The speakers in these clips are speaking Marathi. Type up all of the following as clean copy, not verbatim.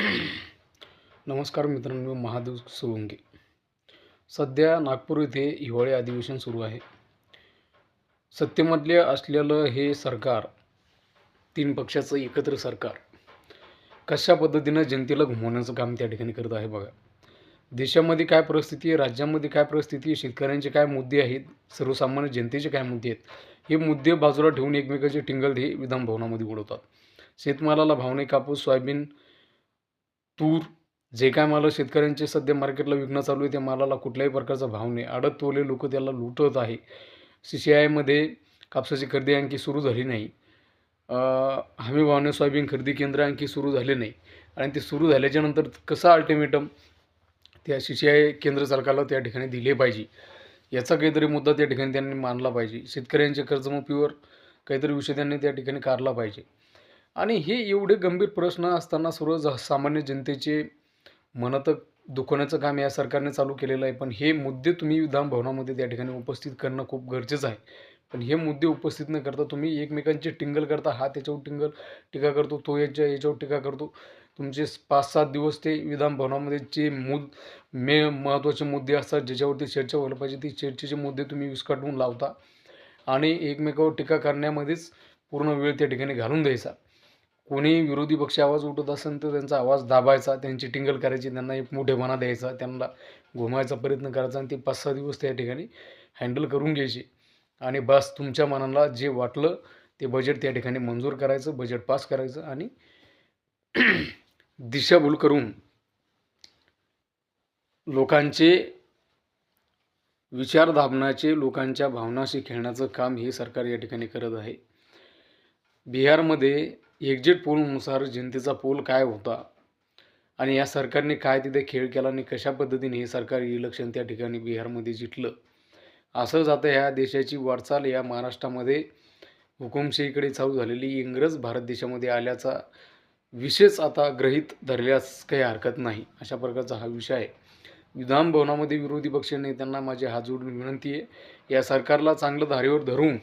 नमस्कार मित्रांनो, महादेव सोळंके. सध्या नागपूर येथे हिवाळी अधिवेशन सुरू आहे. सत्तेमध्ये असलेलं हे सरकार, 3 पक्षाचं एकत्र सरकार, कशा पद्धतीनं जनतेला घुमवण्याचं काम त्या ठिकाणी करत आहे बघा. देशामध्ये काय परिस्थिती आहे, राज्यामध्ये काय परिस्थिती आहे, शेतकऱ्यांचे काय मुद्दे आहेत, सर्वसामान्य जनतेचे काय मुद्दे आहेत, हे मुद्दे बाजूला ठेवून एकमेकांचे टिंगल हे विधानभवनामध्ये उडवतात. शेतमालाला भाव नाही, कापूस, सोयाबीन, तूर, जे काय माल शेतकऱ्यांचे सध्या मार्केटला विकणं चालू आहे, त्या मालाला कुठल्याही प्रकारचा भाव नाही. आडत-तोले लोकं त्याला लुटत आहे. CCIमध्ये कापसाची खरेदी आणखी सुरू झाली नाही. हमी भावाने सोयाबीन खरेदी केंद्र आणखी सुरू झाले नाही आणि ते सुरू झाल्याच्यानंतर कसं अल्टिमेटम त्या CCI केंद्र सरकारला त्या ठिकाणी दिले पाहिजे, याचा काहीतरी मुद्दा त्या ठिकाणी त्यांनी मांडला पाहिजे. शेतकऱ्यांच्या कर्जमाफीवर काहीतरी विषय त्यांनी त्या ठिकाणी काढला पाहिजे. आणि हे एवढे गंभीर प्रश्न असताना सामान्य जनतेचे मनात दुखवण्याचं काम या सरकारने चालू केलेलं आहे. पण हे मुद्दे तुम्ही विधानभवनामध्ये त्या ठिकाणी उपस्थित करणं खूप गरजेचं आहे. पण हे मुद्दे उपस्थित न करता तुम्ही एकमेकांची टिंगल करता. हा त्याच्यावर टीका करतो, तो याच्यावर टीका करतो. तुमचे 5-7 दिवस ते विधानभवनामध्ये जे महत्त्वाचे मुद्दे असतात, ज्याच्यावरती चर्चा व्हायला पाहिजे, ते चर्चेचे मुद्दे तुम्ही विस्कटून लावता आणि एकमेकावर टीका करण्यामध्येच पूर्ण वेळ त्या ठिकाणी घालून द्यायचा. कोणी विरोधी पक्ष आवाज उठवत असेल तर त्यांचा आवाज दाबायचा, त्यांची टिंगल करायची, त्यांना एक मोठेपणा द्यायचा, त्यांना घुमायचा प्रयत्न करायचा आणि ते 5-6 दिवस त्या ठिकाणी हँडल करून घ्यायचे आणि बस तुमच्या मनाला जे वाटलं ते बजेट त्या ठिकाणी मंजूर करायचं, बजेट पास करायचं आणि दिशाभूल करून लोकांचे विचार दाबण्याचे, लोकांच्या भावनाशी खेळण्याचं काम हे सरकार या ठिकाणी करत आहे. बिहारमध्ये एक्झिट पोलनुसार जनतेचा पोल काय होता आणि या सरकारने काय तिथे खेळ केला आणि कशा पद्धतीने हे सरकार इलेक्शन त्या ठिकाणी बिहारमध्ये जिंकलं, असंच आता ह्या देशाची वाटचाल या महाराष्ट्रामध्ये हुकुमशाहीकडे चालू झालेली इंग्रज भारत देशामध्ये आल्याचा विषयच आता गृहीत धरल्यास काही हरकत नाही. अशा प्रकारचा हा विषय आहे. विधानभवनामध्ये विरोधी पक्ष नेत्यांना माझी हात जोडून विनंती आहे, या सरकारला चांगलं धारेवर धरून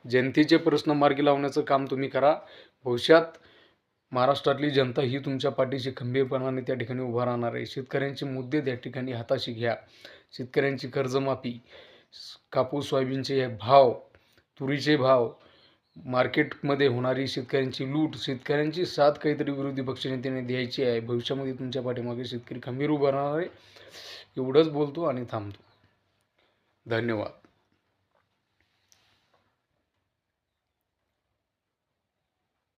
जनतेचे प्रश्न मार्गी लावण्याचं काम तुम्ही करा. भविष्यात महाराष्ट्रातली जनता ही तुमच्या पाठीशी खंबीरपणाने त्या ठिकाणी उभा राहणार आहे. शेतकऱ्यांचे मुद्दे त्या ठिकाणी हाताशी घ्या. शेतकऱ्यांची कर्जमाफी, कापूस सोयाबीनचे भाव, तुरीचे भाव, मार्केटमध्ये होणारी शेतकऱ्यांची लूट, शेतकऱ्यांची साथ काहीतरी विरोधी पक्षनेत्याने द्यायची आहे. भविष्यामध्ये तुमच्या पाठीमागे शेतकरी खंबीर उभा राहणार आहे. एवढंच बोलतो आणि थांबतो. धन्यवाद.